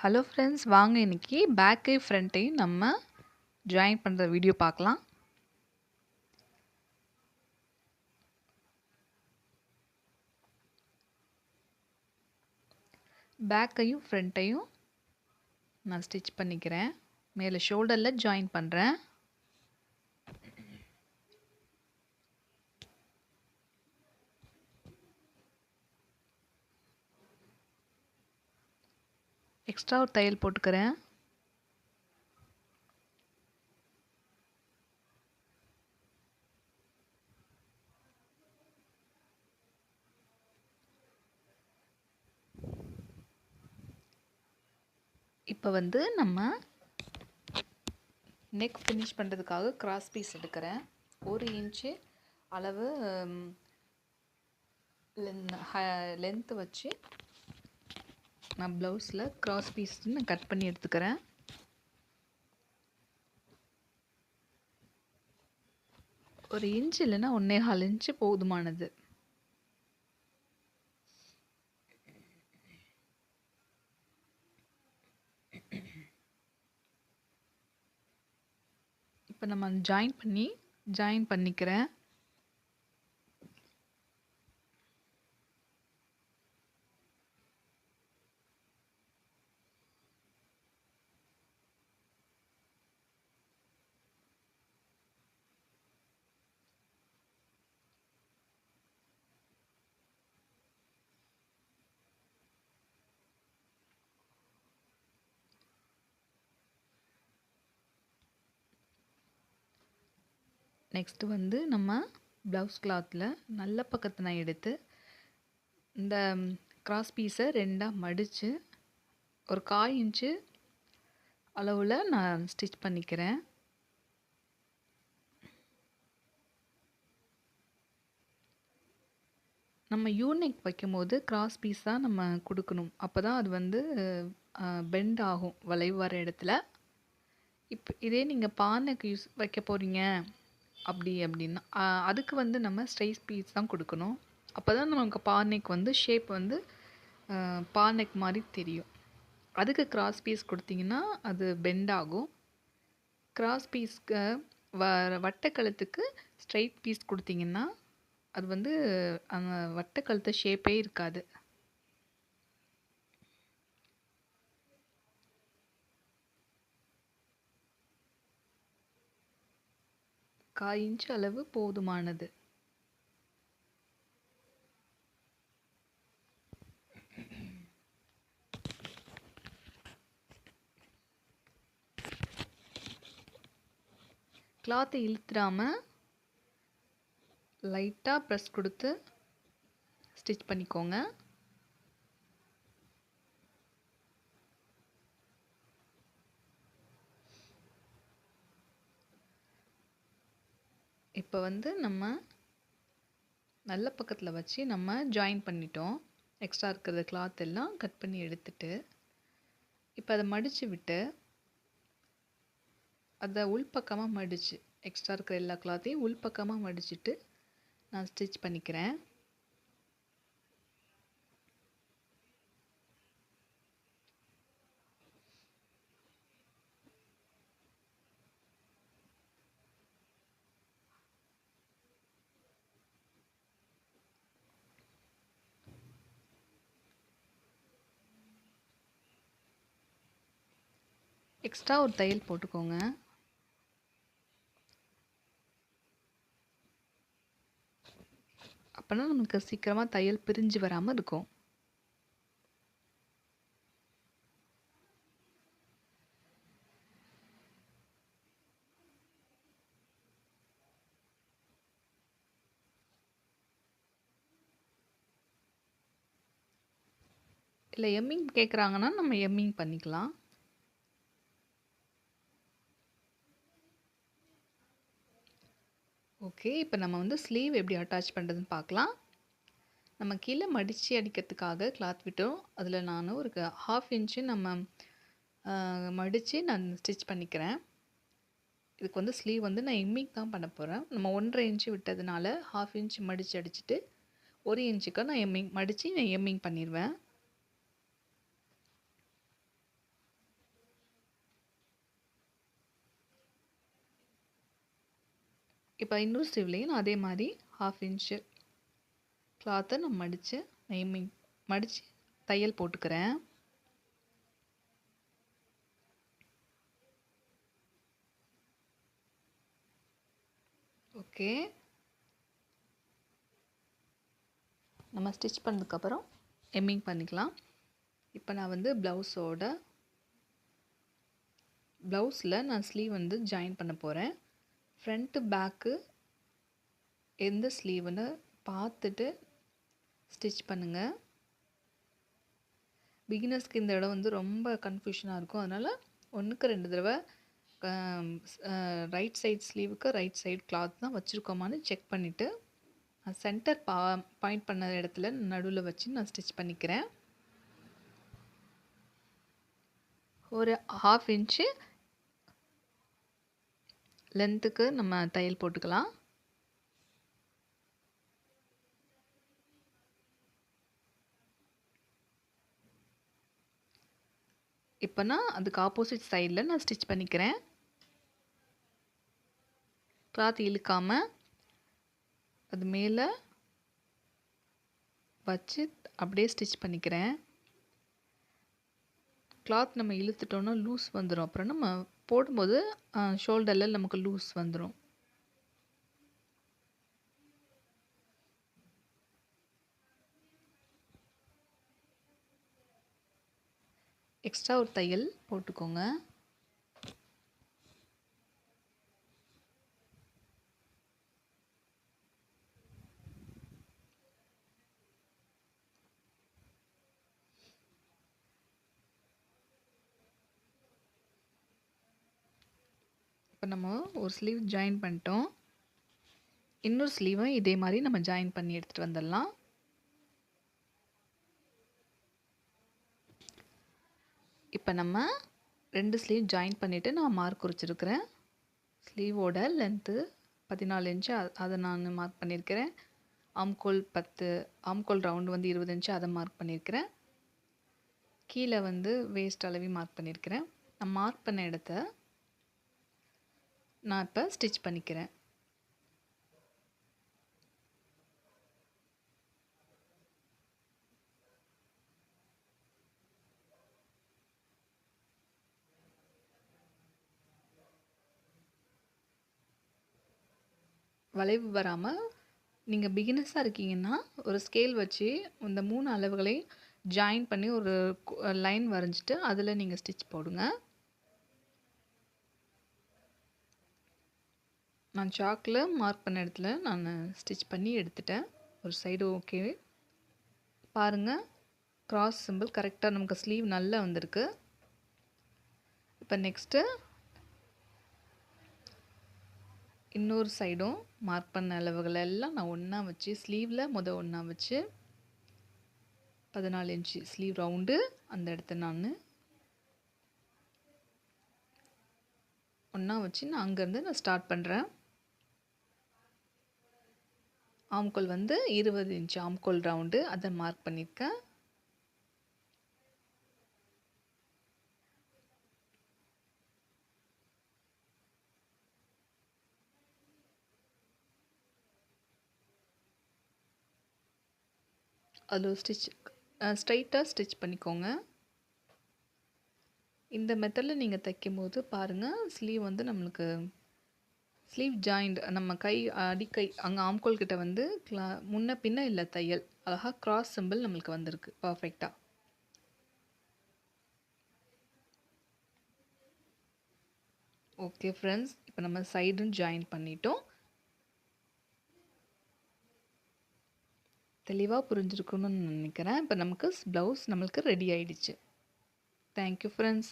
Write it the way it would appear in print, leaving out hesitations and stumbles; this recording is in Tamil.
ஹலோ ஃப்ரெண்ட்ஸ், வாங்க இன்னைக்கு பேக்கையும் ஃப்ரண்ட்டையும் நம்ம ஜாயின் பண்ணுற வீடியோ பார்க்கலாம். பேக்கையும் ஃப்ரண்ட்டையும் நான் ஸ்டிச் பண்ணிக்கிறேன். மேலே ஷோல்டரில் ஜாயின் பண்ணுறேன். எக்ஸ்ட்ரா ஒரு தையல் போட்டுக்கிறேன். இப்போ நம்ம நெக் ஃபினிஷ் பண்ணுறதுக்காக கிராஸ் பீஸ் எடுக்கிறேன். 1 இன்ச்சு அளவு லென்த்து வச்சு நான் ப்ளவுஸில் கிராஸ் பீஸ் நான் கட் பண்ணி எடுத்துக்கிறேன். ஒரு இன்ச்சு இல்லைன்னா 1.25 இன்ச்சு போதுமானது. இப்போ நம்ம ஜாயின் பண்ணிக்கிறேன். நெக்ஸ்ட்டு நம்ம ப்ளவுஸ் கிளாத்தில் நல்ல பக்கத்தை நான் எடுத்து இந்த கிராஸ் பீஸை 2ஆக மடித்து ஒரு 1/4 இன்ச்சு அளவில் நான் ஸ்டிச் பண்ணிக்கிறேன். நம்ம யூனெக் வைக்கும்போது கிராஸ் பீஸ் தான் நம்ம கொடுக்கணும். அப்போ தான் அது பெண்ட் ஆகும் வளைவு வர இடத்துல. இப்போ இதே நீங்கள் பானைக்கு வைக்க போகிறீங்க அப்படின்னா அதுக்கு நம்ம ஸ்ட்ரைட் பீஸ் தான் கொடுக்கணும். அப்போ தான் நமக்கு பானைக்கு ஷேப் பானைக் மாதிரி தெரியும். அதுக்கு கிராஸ் பீஸ் கொடுத்தீங்கன்னா அது பெண்ட் ஆகும். கிராஸ் பீஸ்க்கு வட்டக்கழுத்துக்கு ஸ்ட்ரைட் பீஸ் கொடுத்தீங்கன்னா அது அந்த வட்டக்கழுத்து ஷேப்பே இருக்காது. கால் இன்ச் அளவு போதுமானது. கிளாத்தை இழுத்துடாமல் லைட்டாக ப்ரெஸ் கொடுத்து ஸ்டிச் பண்ணிக்கோங்க. இப்போ நம்ம நல்ல பக்கத்தில் வச்சு நம்ம ஜாயின் பண்ணிட்டோம். எக்ஸ்ட்ரா இருக்கிற கிளாத் எல்லாம் கட் பண்ணி எடுத்துட்டு இப்போ அதை மடித்து விட்டு அதை உள்பக்கமாக மடித்து எக்ஸ்ட்ரா இருக்கிற எல்லா கிளாத்தையும் உள்பக்கமாக மடிச்சுட்டு நான் ஸ்டிச் பண்ணிக்கிறேன். எக்ஸ்ட்ரா ஒரு தையல் போட்டுக்கோங்க. அப்போனா நமக்கு சீக்கிரமாக தையல் பிரிஞ்சு வராமல் இருக்கும். இல்லை எம்மிங் கேட்குறாங்கன்னா நம்ம எம்மிங் பண்ணிக்கலாம். ஓகே, இப்போ நம்ம ஸ்லீவ் எப்படி அட்டாச் பண்ணுறதுன்னு பார்க்கலாம். நம்ம கீழே மடித்து அடிக்கிறதுக்காக கிளாத் விட்டோம். அதில் நான் ஒரு 1/2 இன்ச்சு நம்ம மடித்து நான் ஸ்டிச் பண்ணிக்கிறேன். இதுக்கு ஸ்லீவ் நான் எம்மிங் தான் பண்ண போகிறேன். நம்ம 1.5 இன்ச்சு விட்டதுனால 1/2 இன்ச் மடித்து அடிச்சுட்டு 1 இன்ச்சுக்கு நான் எம்மிங் பண்ணிடுவேன். இப்போ இன்னொரு ஸ்லீவ்லேயும் நான் அதே மாதிரி 1/2 இன்ச்சு கிளாத்தை நான் மடித்து தையல் போட்டுக்கிறேன். ஓகே, நம்ம ஸ்டிச் பண்ணதுக்கப்புறம் எம்மிங் பண்ணிக்கலாம். இப்போ நான் வந்து ப்ளவுஸில் நான் ஸ்லீவ் வந்து ஜாயின் பண்ண போகிறேன். ஃப்ரண்ட்டு பேக்கு எந்த ஸ்லீவுன்னு பார்த்துட்டு ஸ்டிச் பண்ணுங்கள். பிகினர்ஸ்க்கு இந்த இடம் வந்து ரொம்ப கன்ஃபியூஷனாக இருக்கும். அதனால் 1க்கு 2 தடவை ரைட் சைட் ஸ்லீவுக்கு ரைட் சைடு கிளாத் தான் வச்சுருக்கோமான்னு செக் பண்ணிவிட்டு சென்டர் பாயிண்ட் பண்ண இடத்துல நடுவில் வச்சு நான் ஸ்டிச் பண்ணிக்கிறேன். ஒரு 1/2 இன்ச்சு லென்த்துக்கு நம்ம தையல் போட்டுக்கலாம். இப்போ நான் அதுக்கு ஆப்போசிட் சைடில் நான் ஸ்டிச் பண்ணிக்கிறேன். கிளாத் இழுக்காமல் அது மேலே வச்சு அப்படியே ஸ்டிச் பண்ணிக்கிறேன். கிளாத் நம்ம இழுத்துட்டோன்னா லூஸ் வந்துடும். அப்புறம் நம்ம போடும்போது ஷோல்டரில் நமக்கு லூஸ் வந்துடும். எக்ஸ்ட்ரா ஒரு தையல் போட்டுக்கோங்க. இப்போ நம்ம ஒரு ஸ்லீவ் ஜாயின் பண்ணிட்டோம். இன்னொரு ஸ்லீவை இதே மாதிரி நம்ம ஜாயின் பண்ணி எடுத்துகிட்டு வந்துடலாம். இப்போ நம்ம 2 ஸ்லீவ் ஜாயின் பண்ணிவிட்டு நான் மார்க் குறிச்சிருக்கிறேன். ஸ்லீவோட லென்த்து 14 இன்ச்சு அதை நான் மார்க் பண்ணியிருக்கிறேன். ஆம்கோல் 10, ஆம்கோல் ரவுண்டு வந்து 20 இன்ச்சு அதை மார்க் பண்ணியிருக்கிறேன். கீழே வந்து வேஸ்ட் அளவையும் மார்க் பண்ணியிருக்கிறேன். நான் மார்க் பண்ண இடத்த நான் இப்போ ஸ்டிச் பண்ணிக்கிறேன். வளைவு வராமல் நீங்கள் பிகினர்ஸாக இருக்கீங்கன்னா ஒரு ஸ்கேல் வச்சு இந்த 3 அளவுகளையும் ஜாயின் பண்ணி ஒரு லைன் வரைஞ்சிட்டு அதில் நீங்கள் ஸ்டிச் போடுங்க. நான் சாக்கில் மார்க் பண்ண இடத்துல நான் ஸ்டிச் பண்ணி எடுத்துட்டேன். ஒரு சைடு ஓகே. பாருங்கள், கிராஸ் சிம்பிள் கரெக்டாக நமக்கு ஸ்லீவ் நல்லா வந்திருக்கு. இப்போ நெக்ஸ்ட்டு இன்னொரு சைடும் மார்க் பண்ண அளவுகள் எல்லாம் நான் ஒன்றா வச்சு ஸ்லீவில் ஒன்றா வச்சு 14 இன்ச்சு ஸ்லீவ் ரவுண்டு அந்த இடத்த நான் ஒன்றா வச்சு நான் அங்கேருந்து நான் ஸ்டார்ட் பண்ணுறேன். ஆம்கோல் வந்து 20 இன்ச்சு ஆம்கோல் ரவுண்டு அதை மார்க் பண்ணியிருக்கேன். அதில் ஸ்ட்ரைட்டாக ஸ்டிச் பண்ணிக்கோங்க. இந்த மெத்தடில் நீங்கள் தைக்கும்போது பாருங்கள், ஸ்லீவ் வந்து நம்மளுக்கு ஸ்லீவ் ஜாயிண்ட் நம்ம கை அடிக்கை அங்கே ஆம்கோல் கிட்ட வந்து முன்ன பின்ன இல்லை தையல் அழகாக கிராஸ் சிம்பிள் நம்மளுக்கு வந்திருக்கு பர்ஃபெக்டாக. ஓகே ஃப்ரெண்ட்ஸ், இப்போ நம்ம சைடும் ஜாயின் பண்ணிட்டோம். தெளிவாக புரிஞ்சிருக்கணும்னு நினைக்கிறேன். இப்போ நமக்கு ப்ளவுஸ் நம்மளுக்கு ரெடி ஆயிடுச்சு. Thank you friends.